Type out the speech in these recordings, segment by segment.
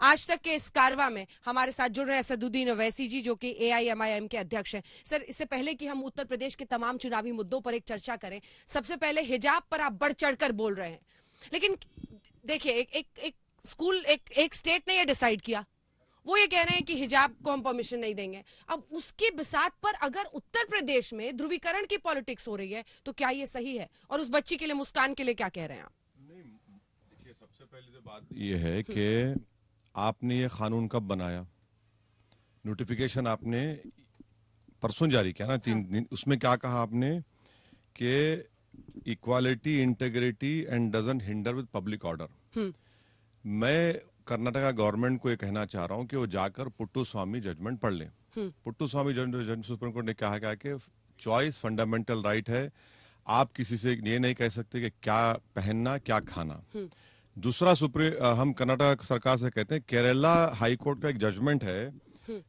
आज तक के इस कारवा में हमारे साथ जुड़ रहे हैं असदुद्दीन ओवैसी जी, जो कि AIMIM के अध्यक्ष हैं। सर, इससे पहले कि हम उत्तर प्रदेश के तमाम चुनावी मुद्दों पर एक चर्चा करें, सबसे पहले हिजाब पर आप बढ़ चढ़कर बोल रहे हैं, लेकिन देखिए एक स्कूल एक स्टेट ने ये डिसाइड किया, वो ये कह रहे हैं कि हिजाब को हम परमिशन नहीं देंगे। अब उसकी बिसात पर अगर उत्तर प्रदेश में ध्रुवीकरण की पॉलिटिक्स हो रही है तो क्या ये सही है? और उस बच्ची के लिए, मुस्कान के लिए क्या कह रहे हैं आप? नहीं, देखिए, सबसे पहले तो बात ये है कि आपने ये कानून कब बनाया? नोटिफिकेशन आपने परसों जारी किया ना, 3 दिन। उसमें क्या कहा आपने कि equality, integrity and doesn't hinder with public order. मैं कर्नाटका गवर्नमेंट को ये कहना चाह रहा हूं कि वो जाकर पुट्टू स्वामी जजमेंट पढ़ लें। पुट्टू स्वामी जजमेंट सुप्रीम कोर्ट ने कहा गया कि चॉइस फंडामेंटल राइट है, आप किसी से ये नहीं कह सकते कि क्या पहनना, क्या खाना। दूसरा, हम कर्नाटक सरकार से कहते हैं, केरला हाई कोर्ट का एक जजमेंट है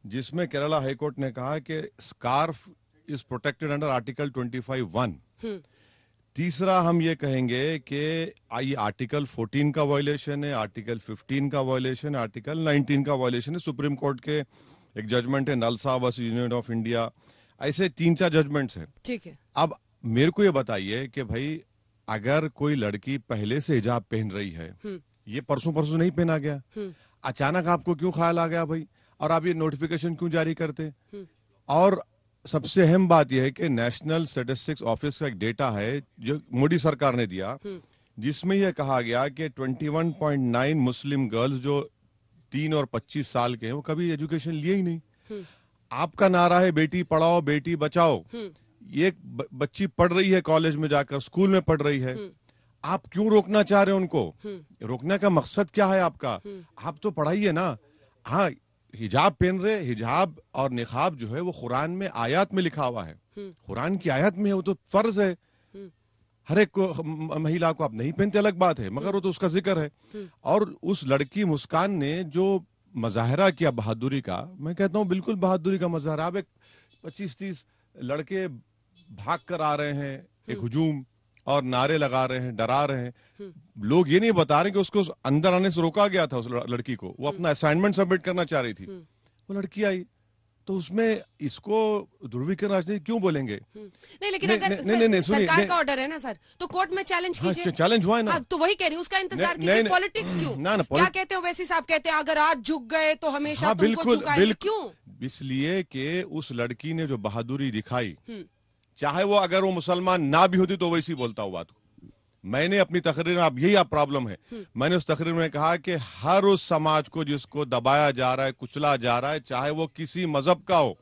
जिसमें केरला हाई कोर्ट ने कहा कि scarf is protected under article 25(1). तीसरा, हम ये कहेंगे कि ये आर्टिकल 14 का वायलेशन है, आर्टिकल 15 का वायलेशन है, आर्टिकल 19 का वायलेशन है। सुप्रीम कोर्ट के एक जजमेंट है नलसा वर्सेस यूनियन ऑफ इंडिया। ऐसे 3-4 जजमेंट्स हैं। ठीक है। अब मेरे को ये बताइए कि भाई, अगर कोई लड़की पहले से हिजाब पहन रही है, ये परसों नहीं पहना गया, अचानक आपको क्यों ख्याल आ गया भाई? और आप ये नोटिफिकेशन क्यों जारी करते? और सबसे अहम बात यह है कि नेशनल स्टैटिस्टिक्स ऑफिस का एक डेटा है जो मोदी सरकार ने दिया, जिसमें यह कहा गया कि 21.9 मुस्लिम गर्ल्स जो 3 और 25 साल के हैं, वो कभी एजुकेशन लिए ही नहीं। आपका नारा है बेटी पढ़ाओ बेटी बचाओ। ये एक बच्ची पढ़ रही है, कॉलेज में जाकर, स्कूल में पढ़ रही है, आप क्यों रोकना चाह रहे हैं उनको? रोकने का मकसद क्या है आपका? आप तो पढ़ाइए ना। हाँ, हिजाब पहन रहे, हिजाब और निकाब जो है वो कुरान में आयत में लिखा हुआ है, कुरान की आयत में है, वो तो फर्ज है हर एक महिला को। आप नहीं पहनते अलग बात है, मगर वो तो उसका जिक्र है। और उस लड़की मुस्कान ने जो मजाहरा किया बहादुरी का, मैं कहता हूँ बिल्कुल बहादुरी का मजाहरा। अब एक 25-30 लड़के भाग कर आ रहे हैं, एक हुजूम, और नारे लगा रहे हैं, डरा रहे हैं। लोग ये नहीं बता रहे कि उसको अंदर आने से रोका गया था। उस लड़की को, वो अपना असाइनमेंट सबमिट करना चाह रही थी, वो लड़की आई, तो उसमें इसको ध्रुवीकरण राजनीति क्यों बोलेंगे? नहीं, लेकिन अगर सरकार का ऑर्डर है ना सर, तो कोर्ट में चैलेंज कीजिए। चैलेंज हुआ है ना, तो वही कह रही हूँ, उसका इंतजार कीजिए। पॉलिटिक्स क्यों? क्या कहते हो वैसी साहब? कहते हैं अगर आज झुक गए तो हमेशा तुमको झुकाएंगे। क्यों? इसलिए कि उस लड़की ने जो बहादुरी दिखाई, चाहे वो अगर वो मुसलमान ना भी होती तो वैसी बोलता हुआ। तो मैंने अपनी तकरीर में, अब यही आप प्रॉब्लम है, मैंने उस तकरीर में कहा कि हर उस समाज को जिसको दबाया जा रहा है, कुचला जा रहा है, चाहे वो किसी मजहब का हो,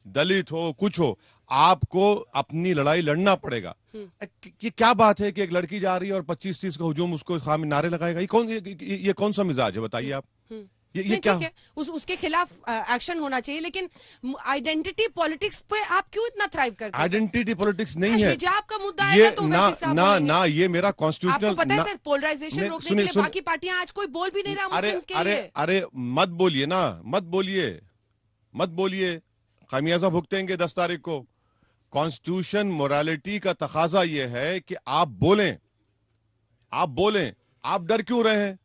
दलित हो, कुछ हो, आपको अपनी लड़ाई लड़ना पड़ेगा। ये क्या बात है कि एक लड़की जा रही है और 25-30 का हुजूम उसको खामी नारे लगाएगा? ये कौन सा मिजाज है बताइए आप? ये क्या है? उसके खिलाफ एक्शन होना चाहिए, लेकिन आइडेंटिटी पॉलिटिक्स पे आप क्यों इतना थ्राइव करते हैं? आइडेंटिटी पॉलिटिक्स नहीं है। हिजाब का मुद्दा है तो ना ये मेरा कॉन्स्टिट्यूशनल, आपको पता है सर, पोलराइजेशन रोकने के लिए बाकी पार्टियां आज कोई बोल भी नहीं रहा मुस्लिम्स के लिए। अरे मत बोलिए ना, मत बोलिए, खामियाजा भुगतेंगे 10 तारीख को। कॉन्स्टिट्यूशन मोरालिटी का तकाजा ये है कि आप बोलें। आप डर क्यों रहे हैं?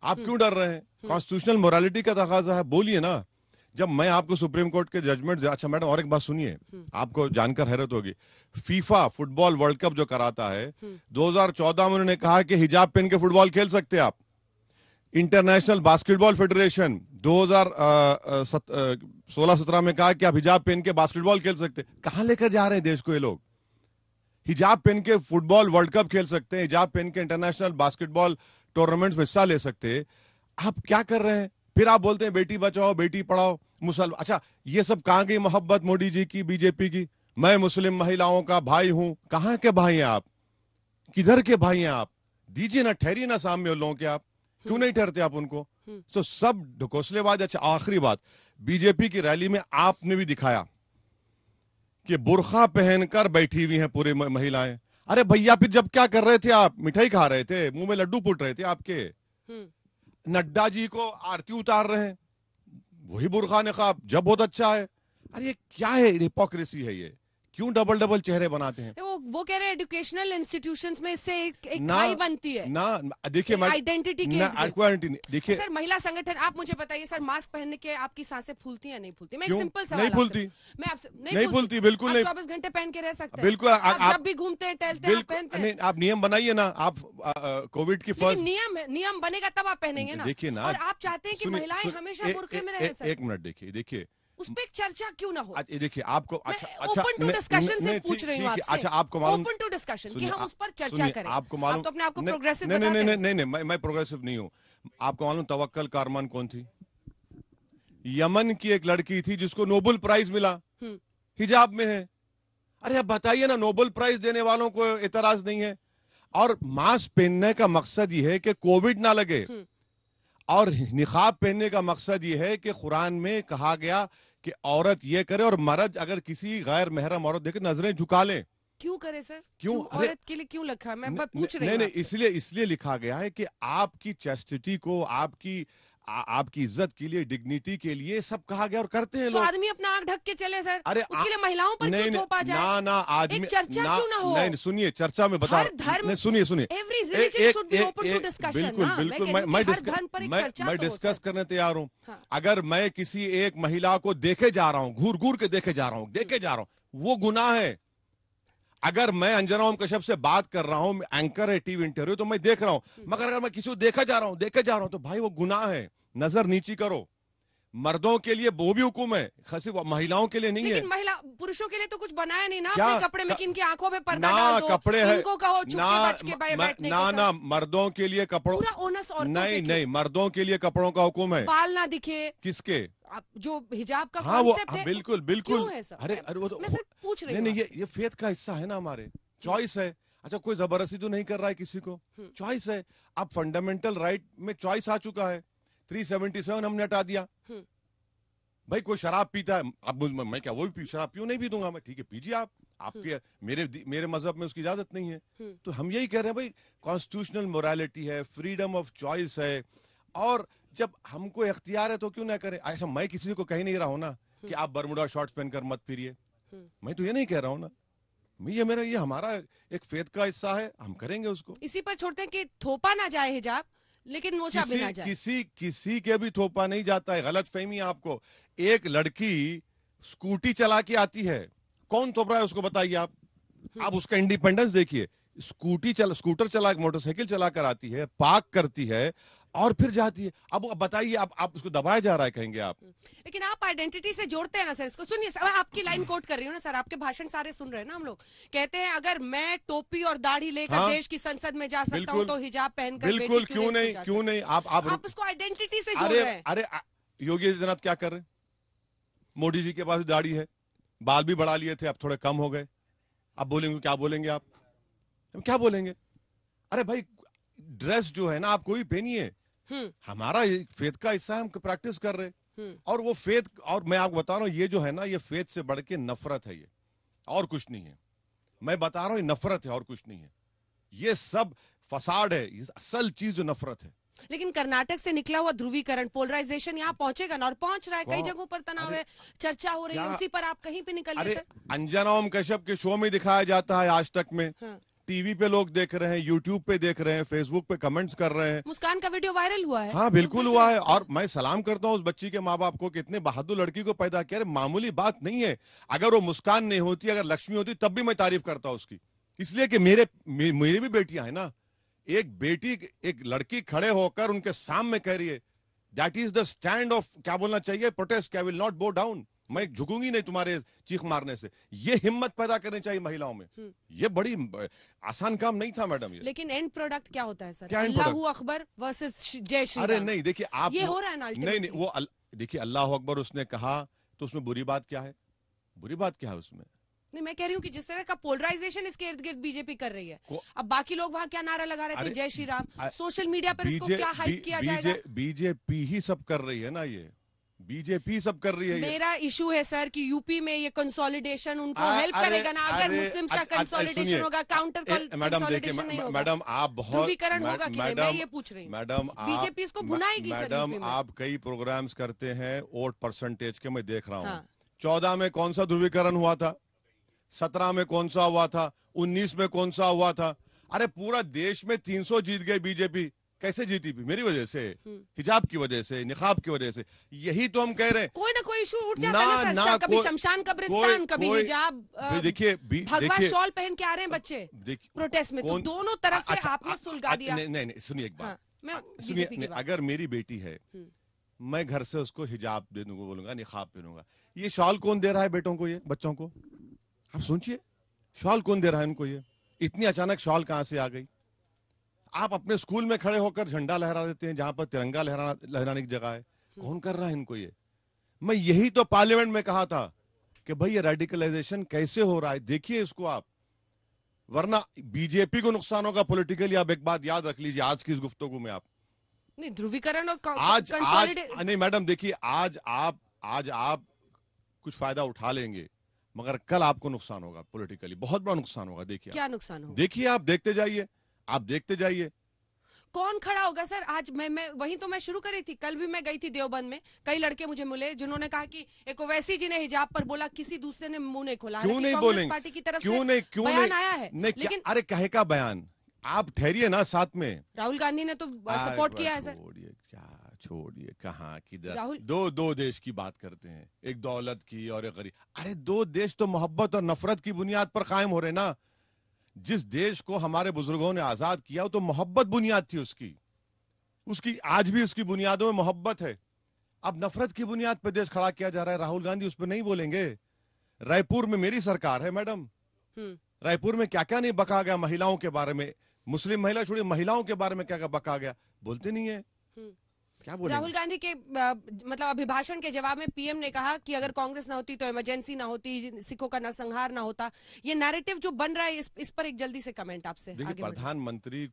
आप क्यों डर रहे हैं? कॉन्स्टिट्यूशनल मोरालिटी का तकाजा है, बोलिए ना। जब मैं आपको सुप्रीम कोर्ट के जजमेंट, अच्छा मैडम और एक बात सुनिए, आपको जानकर हैरत होगी, फीफा फुटबॉल वर्ल्ड कप जो कराता है, 2014 में उन्होंने कहा कि हिजाब पहन के फुटबॉल खेल सकते आप। इंटरनेशनल बास्केटबॉल फेडरेशन 2016-17 में कहा कि आप हिजाब पहन के बास्केटबॉल खेल सकते। कहां लेकर जा रहे हैं देश को ये लोग? हिजाब पहन के फुटबॉल वर्ल्ड कप खेल सकते हैं, हिजाब पहन के इंटरनेशनल बास्केटबॉल टूर्नामेंट्स में हिस्सा ले सकते हैं। आप क्या कर रहे हैं? फिर आप बोलते हैं बेटी बचाओ बेटी पढ़ाओ, मुसलमान। अच्छा, ये सब कहां की मोहब्बत मोदी जी की, बीजेपी की? मैं मुस्लिम महिलाओं का भाई हूं। कहां के भाई हैं आप? किधर के भाई हैं आप? दीजिए ना, ठहरिए ना सामने उन लोगों के। आप क्यों नहीं ठहरते आप उनको? तो सब ढकोसलेबाज। अच्छा, आखिरी बात, बीजेपी की रैली में आपने भी दिखाया कि बुर्खा पहनकर बैठी हुई हैं पूरी महिलाएं। अरे भैया, फिर जब क्या कर रहे थे आप? मिठाई खा रहे थे, मुंह में लड्डू फूट रहे थे आपके। नड्डा जी को आरती उतार रहे हैं, वही बुर्खा निकाब, जब बहुत अच्छा है। अरे ये क्या है? हिपोक्रेसी है ये। क्यों डबल डबल चेहरे बनाते हैं? वो कह रहे हैं एजुकेशनल इंस्टीट्यूशंस में इससे एक ना खाई बनती है ना। देखिए आइडेंटिटी के आइडेंटिटी देखिए सर, महिला संगठन, आप मुझे बताइए सर, मास्क पहनने के आपकी सांसें फूलती हैं नहीं फूलती? मैं एक क्यों सिंपल सवाल नहीं फूलती? मैं आपसे नहीं फूलती, बिल्कुल नहीं। 24 घंटे पहन के रह सकते हैं बिल्कुल। आप जब भी घूमते हैं टहलते हैं आप पहनते हैं। आप नियम बनाइए ना, आप कोविड की फर्स्ट नियम बनेगा तब आप पहनेंगे ना। देखिए ना, और आप चाहते हैं कि महिलाएं हमेशा बुर्के में रहे सर। एक मिनट देखिए उस पर एक चर्चा क्यों ना हो? देखिए आपको ओपन टू डिस्कशन से पूछ रही हूँ आपसे। अच्छा आपको मालूम, ओपन टू डिस्कशन कि हम उस पर चर्चा करें। आपको मालूम, आप तो अपने आप को प्रोग्रेसिव नहीं बताते हैं। नहीं नहीं, मैं प्रोग्रेसिव नहीं हूँ। आपको मालूम तवक्कल कारमान कौन थी? यमन की एक लड़की थी जिसको नोबेल प्राइज मिला, हिजाब में है। अरे अब बताइए ना, नोबेल प्राइज देने वालों को एतराज नहीं है? और मास्क पहनने का मकसद ये है कि कोविड ना लगे, और निकाब पहनने का मकसद ये है कि कुरान में कहा गया कि औरत ये करे और मर्द अगर किसी गैर महरम औरत देखे नजरें झुका ले। क्यों करे सर? क्यों औरत के लिए क्यों लिखा है? मैं पूछ रही हूँ। नहीं, इसलिए लिखा गया है कि आपकी चैस्टिटी को, आपकी इज्जत के लिए, डिग्निटी के लिए सब कहा गया और करते हैं तो लोग। आदमी अपना आंख ढक के चले सर? अरे उसके लिए महिलाओं पर क्यों थोपा जाए? ना आदमी, एक चर्चा क्यों ना हो? नहीं सुनिए, चर्चा में बता, सुनिए every religion should be open to discussion. बिल्कुल मैं डिस्कस करने तैयार हूँ। अगर मैं किसी एक महिला को देखे जा रहा हूँ, घूर घूर के देखे जा रहा हूँ, वो गुनाह है। अगर मैं अंजना ओम कश्यप से बात कर रहा हूँ, एंकर है टीवी इंटरव्यू, तो मैं देख रहा हूँ, मगर अगर मैं किसी को देखे जा रहा हूँ तो भाई वो गुनाह है। नजर नीची करो। मर्दों के लिए वो भी हुक्म है, खासी महिलाओं के लिए नहीं है। महिला पुरुषों के लिए तो कुछ बनाया नहीं ना क्या अपने कपड़े में, कि इनकी आंखों पे पर्दा ना डाल दो, कपड़े है, इनको कहो चुप के बच के बैठने को ना मर्दों के लिए कपड़ों, पूरा ओनस औरतों पे नहीं मर्दों के लिए कपड़ों का हुक्म है। बाल ना दिखे किसके? जो हिजाब का हाँ कॉन्सेप्ट वो है, बिल्कुल है सब? अरे वो तो मैं सिर्फ पूछ रही हूँ। नहीं, ये फेथ का हिस्सा है ना, हमारे चॉइस है। अच्छा कोई जबरदस्ती तो नहीं कर रहा है किसी को, चॉइस है। अब फंडामेंटल राइट में चॉइस आ चुका है। 377 हमने हटा दिया। भाई कोई शराब पीता है, अब मैं क्या वो भी शराब पीऊं? नहीं पी दूंगा मैं, ठीक है पीजिए आप, आपके मेरे मजहब में उसकी इजाजत नहीं है। तो हम यही कह रहे हैं भाई, कॉन्स्टिट्यूशनल मोरालिटी है, फ्रीडम ऑफ चॉइस है, और जब हमको इख्तियार है तो क्यों ना करें। ऐसा मैं किसी को कह नहीं रहा हूं ना कि आप बरमुडा शॉर्ट्स पहनकर मत फिरिए, मैं तो ये नहीं कह रहा हूं ना। ये हमारा एक फेथ का हिस्सा है, हम करेंगे उसको। इसी पर छोड़ते हैं कि थोपा ना जाए हिजाब, लेकिन नोचा भी ना जाए। किसी के भी थोपा नहीं जाता है। गलत फहमी है आपको। एक लड़की स्कूटी चला के आती है, कौन थोप रहा है उसको बताइए आप उसका इंडिपेंडेंस देखिए। स्कूटर चला, मोटरसाइकिल चलाकर आती है, पार्क करती है और फिर जाती है। अब बताइए, आप उसको दबाया जा रहा है कहेंगे आप। लेकिन आप आइडेंटिटी से जोड़ते हैं ना सर इसको। सुनिए सर, आपकी लाइन कोट कर रही हूँ ना सर, आपके भाषण सारे सुन रहे हैं ना हम लोग। कहते हैं अगर मैं टोपी और दाढ़ी लेकर देश की संसद में जा सकता हूँ तो हिजाब पहनकर बिल्कुल क्यों नहीं। आप उसको आइडेंटिटी से जोड़ रहे हैं। अरे योगी आदित्यनाथ क्या कर रहे हैं? मोदी जी के पास दाढ़ी है, बाल भी बढ़ा लिए थे, अब थोड़े कम हो गए। अब बोलेंगे, क्या बोलेंगे आप? क्या बोलेंगे? अरे भाई ड्रेस जो है ना आप कोई पहनिए, हमारा फेथ का हिस्सा है, हम प्रैक्टिस कर रहे। और वो फेथ, और मैं आपको बता रहा हूँ, ये जो है ना, ये फेथ से बढ़ के नफरत है, ये और कुछ नहीं है। मैं बता रहा हूँ ये नफरत है और कुछ नहीं है। ये सब फसाड है, ये असल चीज जो नफरत है। लेकिन कर्नाटक से निकला हुआ ध्रुवीकरण, पोलराइजेशन यहाँ पहुंचेगा ना, और पहुंच रहा है। कई जगहों पर तनाव है, चर्चा हो रही है, उसी पर आप कहीं पे निकलिए सर। अंजना ओम कश्यप के शो में दिखाया जाता है आज तक में, टीवी पे लोग देख रहे हैं, यूट्यूब पे देख रहे हैं, फेसबुक पे कमेंट्स कर रहे हैं। मुस्कान का वीडियो वायरल हुआ है। हाँ बिल्कुल हुआ है, और मैं सलाम करता हूँ उस बच्ची के माँ बाप को, कितने बहादुर लड़की को पैदा किया। मामूली बात नहीं है। अगर वो मुस्कान नहीं होती, अगर लक्ष्मी होती, तब भी मैं तारीफ करता उसकी। इसलिए कि मेरी भी बेटियां हैं ना। एक बेटी, एक लड़की खड़े होकर उनके सामने कह रही है, that is the stand of, क्या बोलना चाहिए, प्रोटेस्ट, आई विल नॉट बो डाउन, मैं झुकूंगी नहीं तुम्हारे चीख मारने से। ये हिम्मत पैदा करनी चाहिए महिलाओं में। ये बड़ी आसान काम नहीं था मैडम। ये लेकिन एंड प्रोडक्ट क्या होता है सर? अल्लाहू अकबर वर्सेस जय श्री राम। अरे नहीं, देखिए आप, ये हो रहा है ना नहीं वो देखिए, अल्लाह अकबर उसने कहा तो उसमें बुरी बात क्या है? बुरी बात क्या है उसमें? नहीं, मैं कह रही हूँ कि जिस तरह का पोलराइजेशन इसके इर्द गिर्द बीजेपी कर रही है, अब बाकी लोग वहाँ क्या नारा लगा रहे थे, जय श्री राम। सोशल मीडिया पर इसको क्या हाइप किया जाएगा? बीजेपी ही सब कर रही है ना, ये बीजेपी सब कर रही है। मेरा इशू है सर कि यूपी में ये कंसोलिडेशन उनको हेल्प करेगा ना। अगर मुस्लिम्स का कंसोलिडेशन होगा, काउंटर कंसोलिडेशन नहीं होगा। मैडम आप बहुत ध्रुवीकरण होगा कि नहीं, मैं ये पूछ रही हूँ। मैडम बीजेपी इसको भुनाएगी सर। मैडम आप कई प्रोग्राम्स करते हैं वोट परसेंटेज के, मैं देख रहा हूँ। 14 में कौन सा ध्रुवीकरण हुआ था? 17 में कौन सा हुआ था, 19 में कौन सा हुआ था। अरे पूरा देश में 300 जीत गए बीजेपी। कैसे जीती? मेरी वजह से, हिजाब की वजह से, निकाब की वजह से। यही तो हम कह रहे हैं। कोई ना कोई इशू उठ जाता है ना सर, कभी शमशान कब्रिस्तान, कभी हिजाब, देखिए भगवा शॉल पहन के आ रहे हैं बच्चे प्रोटेस्ट में, तो दोनों तरफ से आपने सुलगा दिया। नहीं, सुनिए एक बात, सुनिए, अगर मेरी बेटी है, मैं घर से उसको हिजाब दे दूंगा, बोलूंगा निकाब पहनूंगा। ये शॉल कौन दे रहा है बेटों को, ये बच्चों को? आप सोचिए, शॉल कौन दे रहा है इनको? ये इतनी अचानक शॉल कहां से आ गई? आप अपने स्कूल में खड़े होकर झंडा लहरा देते हैं जहां पर तिरंगा लहराने की जगह है। कौन कर रहा है इनको ये? मैं यही तो पार्लियामेंट में कहा था कि भाई ये रेडिकलाइजेशन कैसे हो रहा है, देखिए इसको आप, वरना बीजेपी को नुकसान होगा पॉलिटिकली। आप एक बात याद रख लीजिए आज की इस गुफ्तगू में। आप नहीं, ध्रुवीकरण और आज नहीं मैडम, देखिए आज आप कुछ फायदा उठा लेंगे, मगर कल आपको नुकसान होगा पॉलिटिकली, बहुत बड़ा नुकसान होगा। देखिए क्या नुकसान होगा? देखिए, आप देखते जाइए, आप देखते जाइए। कौन खड़ा होगा सर? आज मैं वही तो मैं शुरू करी थी। कल भी मैं गई थी देवबंद में, कई लड़के मुझे मिले जिन्होंने कहा कि एक ओवैसी जी ने हिजाब पर बोला, किसी दूसरे ने मुंह नहीं खोला। क्यों नहीं बोलेंगे? पार्टी की तरफ क्यों से नहीं बयान आया है, लेकिन अरे कहे का बयान, आप ठहरिए ना साथ में। राहुल गांधी ने तो सपोर्ट किया है सर। छोड़िए कहाँ किधर, राहुल दो देश की बात करते हैं, एक दौलत की और एक गरीब। अरे दो देश तो मोहब्बत और नफरत की बुनियाद पर कायम हो रहे ना। जिस देश को हमारे बुजुर्गों ने आजाद किया, वो तो मोहब्बत बुनियाद थी उसकी आज भी उसकी बुनियादों में मोहब्बत है। अब नफरत की बुनियाद पर देश खड़ा किया जा रहा है। राहुल गांधी उस पर नहीं बोलेंगे? रायपुर में मेरी सरकार है मैडम, रायपुर में क्या क्या नहीं बका गया महिलाओं के बारे में, मुस्लिम महिला छोड़िए, महिलाओं के बारे में क्या क्या बका गया, बोलते नहीं है। क्या बोलेंगे? राहुल गांधी के मतलब अभिभाषण के जवाब में पीएम ने कहा कि अगर कांग्रेस ना होती तो इमरजेंसी ना होती, सिखों का नरसंहार ना होता। ये नैरेटिव जो बन रहा है, इस पर एक जल्दी से कमेंट आपसे। देखिए, प्रधानमंत्री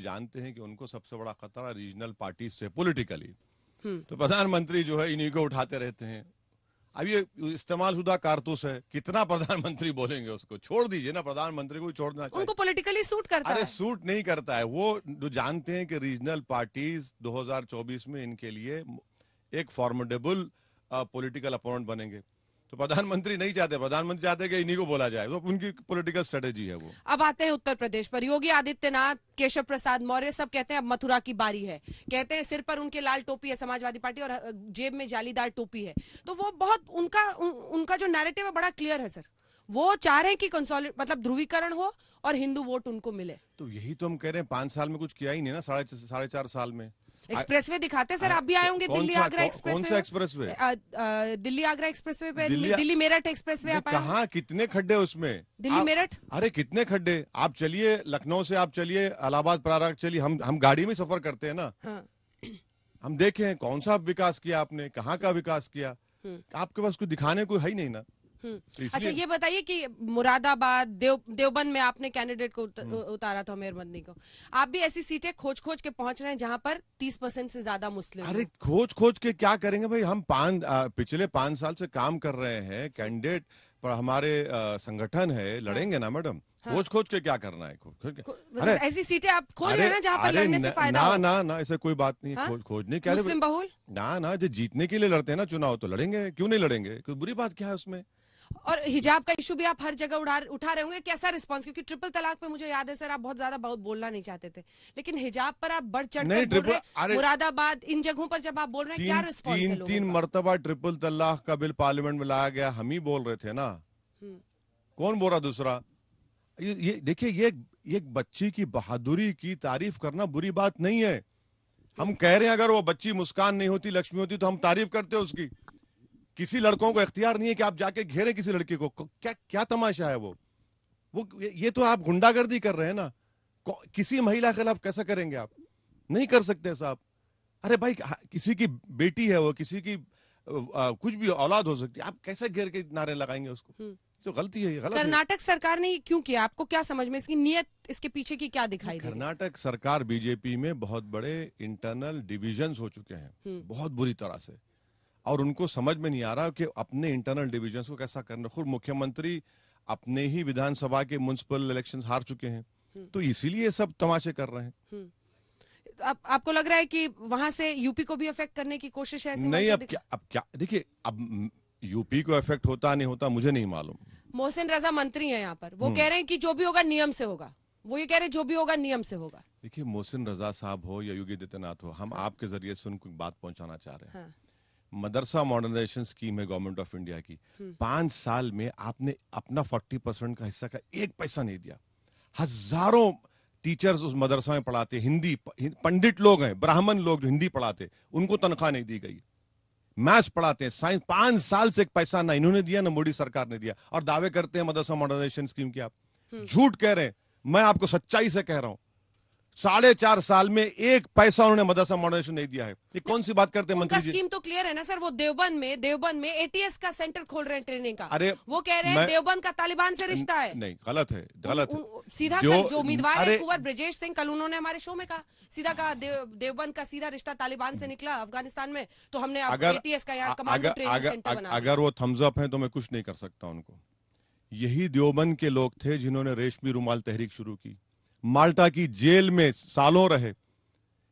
जानते हैं कि उनको सबसे बड़ा खतरा रीजनल पार्टी से पॉलिटिकली, तो प्रधानमंत्री जो है इन्हीं को उठाते रहते हैं। अब ये इस्तेमाल शुदा कारतूस है, कितना प्रधानमंत्री बोलेंगे उसको? छोड़ दीजिए ना, प्रधानमंत्री को छोड़ना चाहिए। उनको पॉलिटिकली सूट करता है। अरे सूट नहीं करता है, वो जो जानते हैं कि रीजनल पार्टीज 2024 में इनके लिए एक फॉर्मिडेबल पॉलिटिकल अपोनेंट बनेंगे। तो प्रधानमंत्री नहीं चाहते, प्रधानमंत्री चाहते कि इन्हीं को बोला जाए, तो उनकी पॉलिटिकल स्ट्रेटेजी है वो। अब आते हैं उत्तर प्रदेश पर। योगी आदित्यनाथ, केशव प्रसाद मौर्य सब कहते हैं अब मथुरा की बारी है। कहते हैं सिर पर उनके लाल टोपी है समाजवादी पार्टी और जेब में जालीदार टोपी है। तो वो बहुत उनका जो नैरेटिव है बड़ा क्लियर है सर। वो चाह रहे हैं कि मतलब ध्रुवीकरण हो और हिंदू वोट उनको मिले। तो यही तो हम कह रहे हैं, 5 साल में कुछ किया ही नहीं ना, 4.5 साल में। एक्सप्रेसवे दिखाते सर, आप भी आए होंगे दिल्ली आगरा एक्सप्रेसवे। कौन सा एक्सप्रेसवे? दिल्ली आगरा एक्सप्रेसवे पे, दिल्ली मेरठ एक्सप्रेसवे आप आए? कहाँ, कितने खड्डे उसमें? दिल्ली मेरठ, अरे कितने खड्डे! आप चलिए लखनऊ से, आप चलिए इलाहाबाद प्रयाग चलिए, हम गाड़ी में सफर करते हैं ना। हाँ। हम देखें कौन सा विकास किया आपने, कहाँ का विकास किया, आपके पास कुछ दिखाने को है ही नहीं ना। अच्छा ये बताइए कि मुरादाबाद, देवबंद में आपने कैंडिडेट को उतारा था, मेयरबंदी को। आप भी ऐसी सीटें खोज के पहुंच रहे हैं जहां पर 30% से ज्यादा मुस्लिम। अरे खोज के क्या करेंगे भाई? हम पिछले 5 साल से काम कर रहे हैं, कैंडिडेट पर हमारे संगठन है, लड़ेंगे ना मैडम। हाँ। खोज के क्या करना है? अरे ऐसी सीटें आप खोज रहे हैं ना जहां पर लड़ने से फायदा हो। ना ऐसे कोई बात नहीं। हाँ? खोजने क्या, मुस्लिम बहुल ना जो जीतने के लिए लड़ते हैं ना चुनाव, तो लड़ेंगे, क्यों नहीं लड़ेंगे? कोई बुरी बात क्या है उसमें? और हिजाब का इशू भी आप हर जगह उठा रहे होंगे, कैसा रिस्पांस? क्योंकि ट्रिपल तलाक पे मुझे याद है सर आप बहुत ज्यादा बोलना नहीं चाहते थे, लेकिन हिजाब पर आप बढ़ चढ़ कर बोल रहे हैं। मुरादाबाद, इन जगहों पर जब आप बोल रहे हैं, क्या रिस्पांस है लोगों का? 3 मरतबा ट्रिपल तलाक का बिल पार्लियामेंट में लाया गया, हम ही बोल रहे थे ना, कौन बोल रहा दूसरा? ये देखिए, ये एक बच्ची की बहादुरी की तारीफ करना बुरी बात नहीं है। हम कह रहे हैं अगर वो बच्ची मुस्कान नहीं होती, लक्ष्मी होती, तो हम तारीफ करते उसकी। किसी लड़कों को इख्तियार नहीं है कि आप जाके घेरे किसी लड़की को। क्या तमाशा है वो ये तो आप गुंडागर्दी कर रहे हैं ना। किसी महिला के खिलाफ कैसा करेंगे आप? नहीं कर सकते साहब। अरे भाई, किसी की बेटी है वो, किसी की कुछ भी औलाद हो सकती है, आप कैसे घेर के नारे लगाएंगे उसको? तो गलती है, गलत है। कर्नाटक सरकार ने क्यों किया? आपको क्या समझ में, इसकी नीयत, इसके पीछे की क्या दिखाई दी? कर्नाटक सरकार, बीजेपी में बहुत बड़े इंटरनल डिविजन्स हो चुके हैं, बहुत बुरी तरह से, और उनको समझ में नहीं आ रहा कि अपने इंटरनल डिविजन्स को कैसा करना। खुद मुख्यमंत्री अपने ही विधानसभा के म्युनिसिपल इलेक्शंस हार चुके हैं, तो इसीलिए सब तमाशे कर रहे हैं। आपको लग रहा है कि वहां से यूपी को भी अफेक्ट करने की कोशिश है? नहीं, अब क्या देखिए, अब यूपी को इफेक्ट होता नहीं होता मुझे नहीं मालूम। मोहसिन रजा मंत्री हैं यहाँ पर, वो कह रहे हैं कि जो भी होगा नियम से होगा। वो ये कह रहे हैं जो भी होगा नियम से होगा। देखिए, मोहसिन रजा साहब हो या योगी आदित्यनाथ हो, हम आपके जरिए से उनको बात पहुंचाना चाह रहे हैं। मदरसा मॉडर्नाइजेशन स्कीम है गवर्नमेंट ऑफ इंडिया की, 5 साल में आपने अपना 40% का हिस्सा का 1 पैसा नहीं दिया। हजारों टीचर्स उस मदरसा में पढ़ाते, हिंदी पंडित लोग हैं, ब्राह्मण लोग जो हिंदी पढ़ाते, उनको तनख्वाह नहीं दी गई। मैथ्स पढ़ाते हैं, साइंस, 5 साल से 1 पैसा ना इन्होंने दिया ना मोदी सरकार ने दिया, और दावे करते हैं मदरसा मॉडर्नाइजेशन स्कीम की। आप झूठ कह रहे हैं, मैं आपको सच्चाई से कह रहा हूं, 4.5 साल में 1 पैसा उन्होंने मदरसा मॉडर्नाइजेशन नहीं दिया है। ये कौन सी बात करते हैं मंत्री जी? स्कीम तो क्लियर है ना सर, वो देवबंद में एटीएस का सेंटर खोल रहे हैं ट्रेनिंग का। अरे वो कह रहे हैं देवबंद का तालिबान से रिश्ता है। नहीं, गलत है, गलत है। सीधा जो उम्मीदवार है कुंवर ब्रजेश सिंह, कल उन्होंने हमारे शो में कहा, सीधा कहा देवबंद का सीधा रिश्ता तालिबान से निकला अफगानिस्तान में, तो हमने एटीएस का यहाँ कमांडो ट्रेनिंग सेंटर बना। अगर वो थम्स अप है तो मैं कुछ नहीं कर सकता उनको। यही देवबंद के लोग थे जिन्होंने रेशमी रुमाल तहरीक शुरू की, माल्टा की जेल में सालों रहे।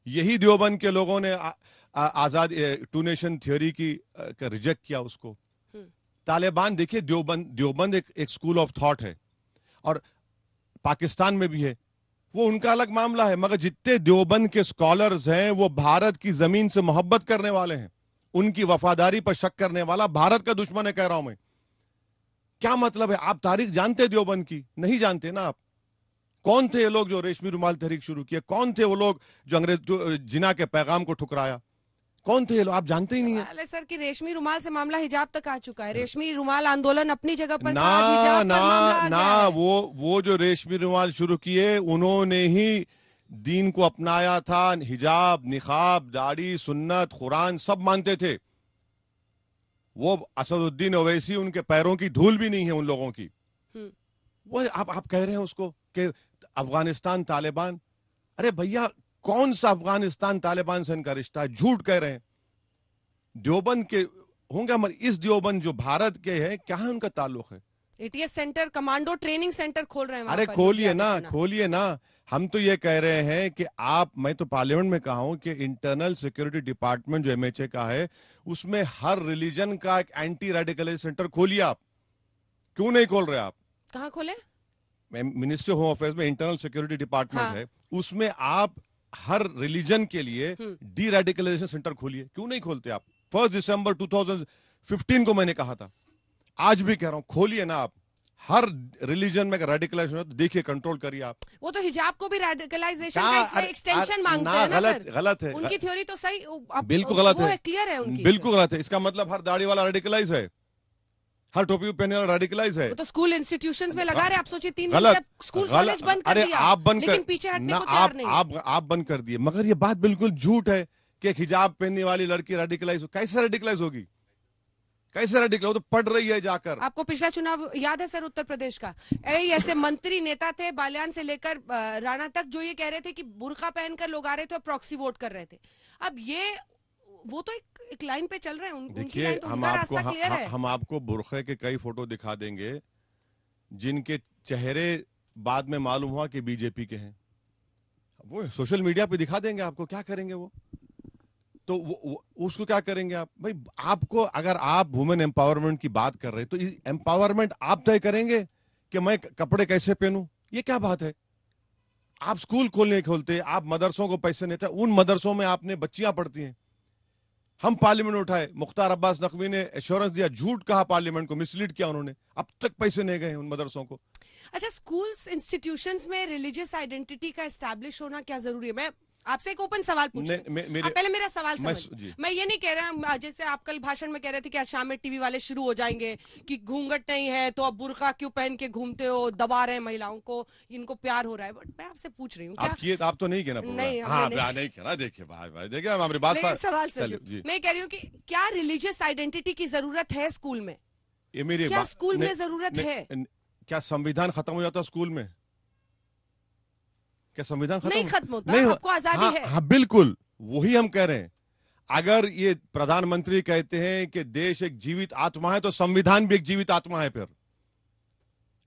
यही देवबंद के लोगों ने आजाद टू नेशन थ्योरी की रिजेक्ट किया उसको। तालिबान, देखिए देवबंद एक स्कूल ऑफ थॉट है, और पाकिस्तान में भी है, वो उनका अलग मामला है, मगर जितने देवबंद के स्कॉलर्स हैं वो भारत की जमीन से मोहब्बत करने वाले हैं। उनकी वफादारी पर शक करने वाला भारत का दुश्मन है, कह रहा हूं मैं। क्या मतलब है? आप तारीख जानते देवबंद की? नहीं जानते ना आप। कौन थे ये लोग जो रेशमी रुमाल तहरीक शुरू किए? कौन थे वो लोग जो जिना के पैगाम को ठुकराया? कौन थे ये लोग? आप जानते ही नहीं है। सर कि रेशमी रुमाल से मामला हिजाब तक आ चुका है। रेशमी रुमाल आंदोलन अपनी जगह पर ना वो जो रेशमी रुमाल शुरू किए उन्होंने ही दीन को अपनाया था। हिजाब, निकाब, दाढ़ी, सुन्नत, कुरान सब मानते थे। वो असदुद्दीन ओवैसी, उनके पैरों की धूल भी नहीं है उन लोगों की। वो आप कह रहे हैं उसको कि अफगानिस्तान तालिबान। अरे भैया, कौन सा अफगानिस्तान तालिबान से इनका रिश्ता है? झूठ कह रहे हैं। देवबंद के होंगे, मगर इस देवबंद जो भारत के है, क्या है उनका ताल्लुक है? ATS centre, commando training centre खोल रहे हैं। अरे खोलिए ना, खोलिए ना। हम तो ये कह रहे हैं कि मैं तो पार्लियामेंट में कहा हूं कि इंटरनल सिक्योरिटी डिपार्टमेंट जो एमएचए का है, उसमें हर रिलीजन का एक एंटी रेडिकलाइज सेंटर खोलिए। आप क्यों नहीं खोल रहे? आप कहाँ खोले? मिनिस्ट्री होम अफेयर्स में इंटरनल सिक्योरिटी डिपार्टमेंट है, उसमें आप हर रिलीजन के लिए डी रेडिकलाइजेशन सेंटर खोलिए। क्यों नहीं खोलते आप? 1 दिसंबर 2015 को मैंने कहा था, आज भी कह रहा हूं, खोलिए ना आप। हर रिलीजन में रेडिकलाइजेशन हो तो देखिए, कंट्रोल करिए आप। वो तो हिजाब को भी रेडिकलाइजेशन का एक्सटेंशन मांगते हैं ना सर। गलत है उनकी थ्योरी तो सही, बिल्कुल गलत है, क्लियर है उनकी, बिल्कुल गलत है। इसका मतलब हर दाढ़ी वाला रेडिकलाइज है, हर टोपी पहनने वाला रेडिकलाइज है। वो तो स्कूल इंस्टीट्यूशंस में लगा रहे। आप सोचिए 3 दिन से स्कूल कॉलेज बंद कर दिया। आप बंद कर, लेकिन पीछे हटने को तैयार नहीं। आप बंद कर दिए, मगर ये बात बिल्कुल झूठ है कि हिजाब पहनने वाली लड़की रेडिकलाइज हो। कैसे रेडिकलाइज होगी? कैसे रेडिकलाइज? तो पढ़ रही है जाकर। आपको पिछला चुनाव याद है सर उत्तर प्रदेश का? ऐसे मंत्री नेता थे बाल्यान से लेकर राणा तक, जो ये कह रहे थे कि बुर्का पहनकर लोग आ रहे थे और प्रॉक्सी वोट कर रहे थे। अब ये वो तो एक लाइन पे चल रहे हैं। देखिए, हम आपको बुर्खे के कई फोटो दिखा देंगे जिनके चेहरे बाद में मालूम हुआ कि बीजेपी के हैं। वो सोशल मीडिया पे दिखा देंगे आपको। क्या करेंगे वो? तो वो उसको क्या करेंगे आप? भाई, आपको अगर आप वुमेन एम्पावरमेंट की बात कर रहे हैं तो एम्पावरमेंट आप तय करेंगे कि मैं कपड़े कैसे पहनूं? ये क्या बात है? आप स्कूल खोलते, आप मदरसों को पैसे देते, उन मदरसों में आपने बच्चियां पढ़ती हैं। हम पार्लियामेंट में उठाए, मुख्तार अब्बास नकवी ने एश्योरेंस दिया, झूठ कहा, पार्लियामेंट को मिसलीड किया उन्होंने, अब तक पैसे नहीं गए उन मदरसों को। अच्छा, स्कूल्स इंस्टीट्यूशंस में रिलीजियस आइडेंटिटी का एस्टैब्लिश होना क्या जरूरी है? मैं आपसे एक ओपन सवाल पूछ रही हूं। पहले मेरा सवाल समझ। मैं ये नहीं कह रहा, जैसे आप कल भाषण में कह रहे थे कि आज शाम में टीवी वाले शुरू हो जाएंगे कि घूंघट नहीं है तो अब बुर्का क्यों पहन के घूमते हो, दबा रहे हैं महिलाओं को, इनको प्यार हो रहा है। बट मैं आपसे पूछ रही हूँ, आप तो नहीं कहना? नहीं कहना। देखिए भाई, देखिए हमारी बात, सवाल सर, मैं कह रही हूँ कि क्या रिलीजियस आइडेंटिटी की जरूरत है स्कूल में? ये मेरी क्या स्कूल में जरूरत है? क्या संविधान खत्म हो जाता स्कूल में? क्या संविधान नहीं खत्म होता? नहीं, आपको आजादी है। हाँ, बिल्कुल वही हम कह रहे हैं। अगर ये प्रधानमंत्री कहते हैं कि देश एक जीवित आत्मा है, तो संविधान भी एक जीवित आत्मा है। फिर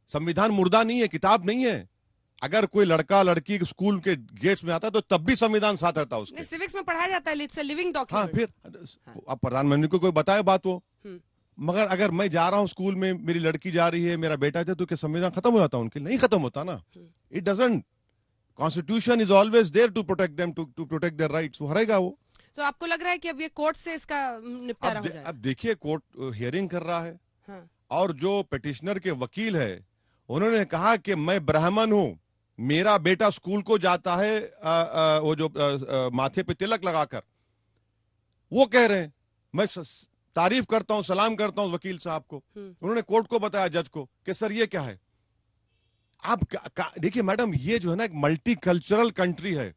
संविधान मुर्दा नहीं है, किताब नहीं है। अगर कोई लड़का लड़की स्कूल के गेट्स में आता है तो तब भी संविधान साथ रहता है उसके। सिविक्स में पढ़ाया जाता है, इट्स अ लिविंग डॉक्यूमेंट। हाँ, फिर अब प्रधानमंत्री को कोई बताए बात, वो मगर अगर मैं जा रहा हूं स्कूल में, मेरी लड़की जा रही है, मेरा बेटा है, तो क्या संविधान खत्म हो जाता उनके लिए? नहीं खत्म होता ना। It doesn't. Constitution is always there to protect them, to protect their rights. वो हरेगा वो। तो आपको लग रहा है कि अब ये कोर्ट से इसका निपटारा हो जाएगा? अब देखिए, कोर्ट हियरिंग कर रहा है। हाँ। और जो पिटिशनर के वकील है, उन्होंने कहा कि मैं ब्राह्मण हूं, मेरा बेटा स्कूल को जाता है वो जो माथे पे तिलक लगाकर। वो कह रहे हैं, मैं तारीफ करता हूं, सलाम करता हूं वकील साहब को। उन्होंने कोर्ट को बताया, जज को, कि सर ये क्या है। आप देखिए मैडम, ये जो है ना एक मल्टी कल्चरल कंट्री है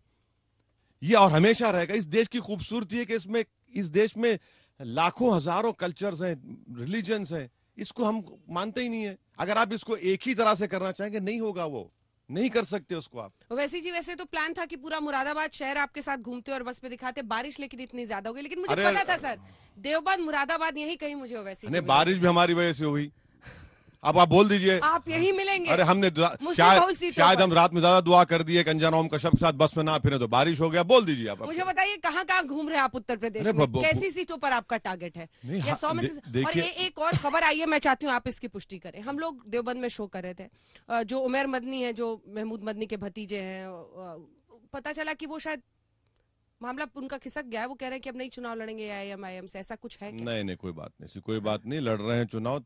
ये, और हमेशा रहेगा। इस देश की खूबसूरती है कि इसमें, इस देश में लाखों हजारों कल्चर्स हैं, रिलीजन्स हैं। इसको हम मानते ही नहीं है। अगर आप इसको एक ही तरह से करना चाहेंगे, नहीं होगा, वो नहीं कर सकते उसको आप। वैसे जी, वैसे तो प्लान था कि पूरा मुरादाबाद शहर आपके साथ घूमते और बस पे दिखाते। बारिश लेकिन इतनी ज्यादा हो गई, लेकिन मुझे पता था सर, देवबंद मुरादाबाद यहीं कहीं मुझे वैसे। नहीं, बारिश भी हमारी वजह से हुई। अब आप बोल दीजिए, आप यही मिलेंगे। अरे हमने शायद हम रात में ज्यादा दुआ कर दी है, अंजानोम कश्यप के साथ बस में ना फिरे तो बारिश हो गया। बोल दीजिए आप। मुझे बताइए, कहाँ कहाँ घूम रहे हैं आप उत्तर प्रदेश में? कैसी सीटों पर आपका टारगेट है? या 100 में से? और एक और खबर आई है, मैं चाहती हूँ आप इसकी पुष्टि करें। हम लोग देवबंद में शो कर रहे थे, जो उमर मदनी है, जो महमूद मदनी के भतीजे हैं, पता चला कि वो शायद मामला उनका खिसक गया है। वो कह रहे हैं कि अब नहीं चुनाव लड़ेंगे AIM से। ऐसा कुछ है क्या? नहीं, कोई बात नहीं, कोई बात नहीं। लड़ रहे हैं चुनाव,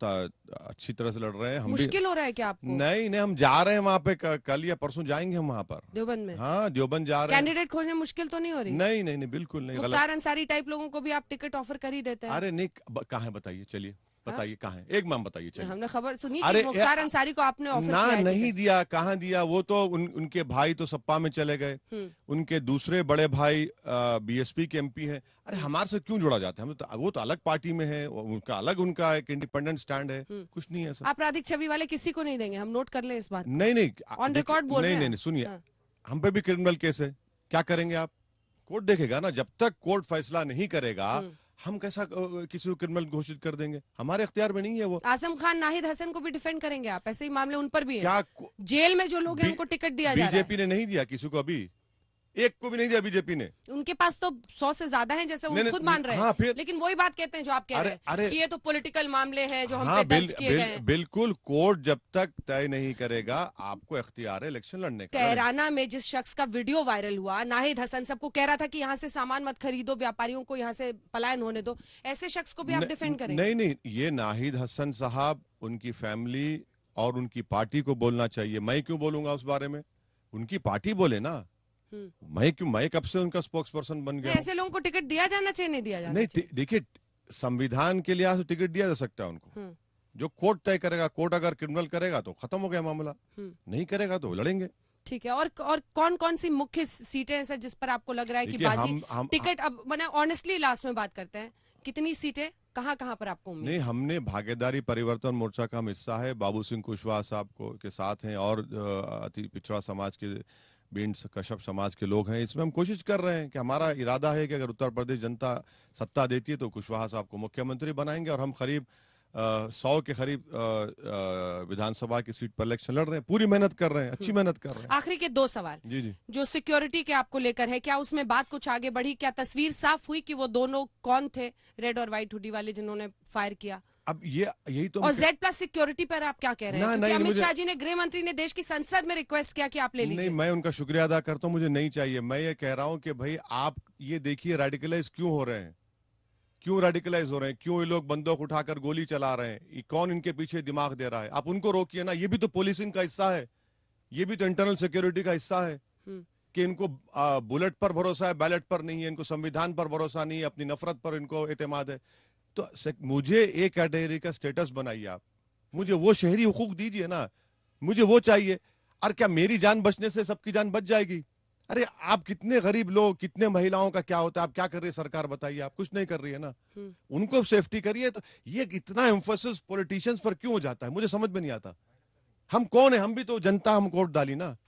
अच्छी तरह से लड़ रहे हैं। हम मुश्किल हो रहा है क्या आपको? नहीं, हम जा रहे हैं वहाँ पे, कल या परसों जाएंगे हम वहाँ पर, देवबंद में। हाँ, देवबंद जा रहे हैं। कैंडिडेट खोजने मुश्किल तो नहीं हो रही? नहीं, बिल्कुल नहीं। मुख्तार अंसारी टाइप लोगों को भी आप टिकट ऑफर कर ही देते हैं। अरे नहीं, कहाँ है बताइए, चलिए बताइए कहाँ है, एक नाम बताइए। चलिए, हमने खबर सुनी कि मुख्तार अंसारी को आपने ऑफर ना किया है। नहीं दिया, कहाँ दिया? वो तो उनके भाई तो सपा में चले गए, उनके दूसरे बड़े भाई BSP के MP हैं। अरे हमारे से क्यों जुड़ा जाता है? हम तो, वो तो अलग पार्टी में है, उनका अलग, उनका एक इंडिपेंडेंट स्टैंड है। कुछ नहीं है सर। आपराधिक छवि वाले किसी को नहीं देंगे, हम नोट कर लें इस बात। नहीं, ऑन रिकॉर्ड बोल रहे हैं। नहीं, सुनिए, हम पे भी क्रिमिनल केस है। क्या करेंगे आप? कोर्ट देखेगा ना। जब तक कोर्ट फैसला नहीं करेगा, हम कैसा किसी को क्रिमिनल घोषित कर देंगे? हमारे इख्तियार में नहीं है वो। आजम खान, नाहिद हसन को भी डिफेंड करेंगे आप? ऐसे ही मामले उन पर भी है क्या? जेल में जो लोग हैं उनको टिकट दिया जा रहा है। बीजेपी ने नहीं दिया किसी को, अभी एक को भी नहीं दिया बीजेपी ने। उनके पास तो 100 से ज्यादा हैं, जैसे वो खुद मान रहे हैं। हाँ, फिर लेकिन वही बात कहते हैं जो आप कह रहे हैं कि ये तो पॉलिटिकल मामले हैं जो हम पे दर्ज किए गए हैं। बिल्कुल, कोर्ट जब तक तय नहीं करेगा, आपको इख्तियार है इलेक्शन लड़ने का। कैराना में जिस शख्स का वीडियो वायरल हुआ, नाहिद हसन, सबको कह रहा था कि यहाँ से सामान मत खरीदो, व्यापारियों को यहाँ से पलायन होने दो, ऐसे शख्स को भी आप डिफेंड करेंगे? नहीं, ये नाहिद हसन साहब, उनकी फैमिली और उनकी पार्टी को बोलना चाहिए। मैं क्यों बोलूंगा उस बारे में? उनकी पार्टी बोले ना। मैं कब से उनका स्पोक्स पर्सन बन गया? ऐसे लोगों को टिकट दिया जाना चाहिए, नहीं दिया जाना नहीं, देखिए, संविधान के लिहाज से टिकट दिया जा सकता है उनको। जो कोर्ट तय करेगा, कोर्ट अगर क्रिमिनल करेगा तो खत्म हो गया मामला, नहीं करेगा तो लड़ेंगे। ठीक है। और कौन कौन सी मुख्य सीटें हैं सर जिस पर आपको लग रहा है कि बाजी टिकट? अब मैंने ऑनेस्टली लास्ट में बात करते हैं, कितनी सीटें कहाँ पर आपको उम्मीद? नहीं, हमने भागीदारी परिवर्तन मोर्चा का हम हिस्सा है, बाबू सिंह कुशवाहा साहब को के साथ हैं, और अति पिछड़ा समाज के बींड कश्यप समाज के लोग हैं। इसमें हम कोशिश कर रहे हैं कि हमारा इरादा है कि अगर उत्तर प्रदेश जनता सत्ता देती है तो कुशवाहा साहब को मुख्यमंत्री बनाएंगे, और हम करीब 100 के करीब विधानसभा की सीट पर इलेक्शन लड़ रहे हैं। पूरी मेहनत कर रहे हैं, अच्छी मेहनत कर रहे हैं। आखिरी के 2 सवाल जी। जो सिक्योरिटी के आपको लेकर है, क्या उसमें बात कुछ आगे बढ़ी? क्या तस्वीर साफ हुई कि वो दोनों कौन थे, रेड और व्हाइट हुडी वाले जिन्होंने फायर किया? अब यही तो। और Z+ सिक्योरिटी पर आप क्या कह रहे हैं? क्योंकि अमित शाह जी ने, गृह मंत्री ने देश की संसद में रिक्वेस्ट किया कि आप ले लीजिए। नहीं, मैं उनका शुक्रिया अदा करता हूं, मुझे नहीं चाहिए। मैं ये कह रहा हूं कि भाई आप ये देखिए, रेडिकलाइज क्यों हो रहे हैं, क्यों रेडिकलाइज हो रहे हैं, क्यों ये लोग बंदूक उठाकर गोली चला रहे हैं, कौन इनके पीछे दिमाग दे रहा है? आप उनको रोकिए ना। ये भी तो पुलिसिंग का हिस्सा है, ये भी तो इंटरनल सिक्योरिटी का हिस्सा है कि इनको बुलेट पर भरोसा है, बैलेट पर नहीं है, इनको संविधान पर भरोसा नहीं है, अपनी नफरत पर इनको एतमाद है। तो मुझे एक कैटेगरी का स्टेटस बनाइए आप, मुझे वो शहरी हुकूक दीजिए ना, मुझे वो चाहिए। और क्या मेरी जान बचने से सबकी जान बच जाएगी? अरे आप कितने गरीब लोग, कितने महिलाओं का क्या होता है? आप क्या कर रही है सरकार, बताइए? आप कुछ नहीं कर रही है ना। उनको सेफ्टी करिए। तो ये इतना एम्फोसिस पॉलिटिशियंस पर क्यों हो जाता है, मुझे समझ में नहीं आता। हम कौन है? हम भी तो जनता, हम वोट डाली ना।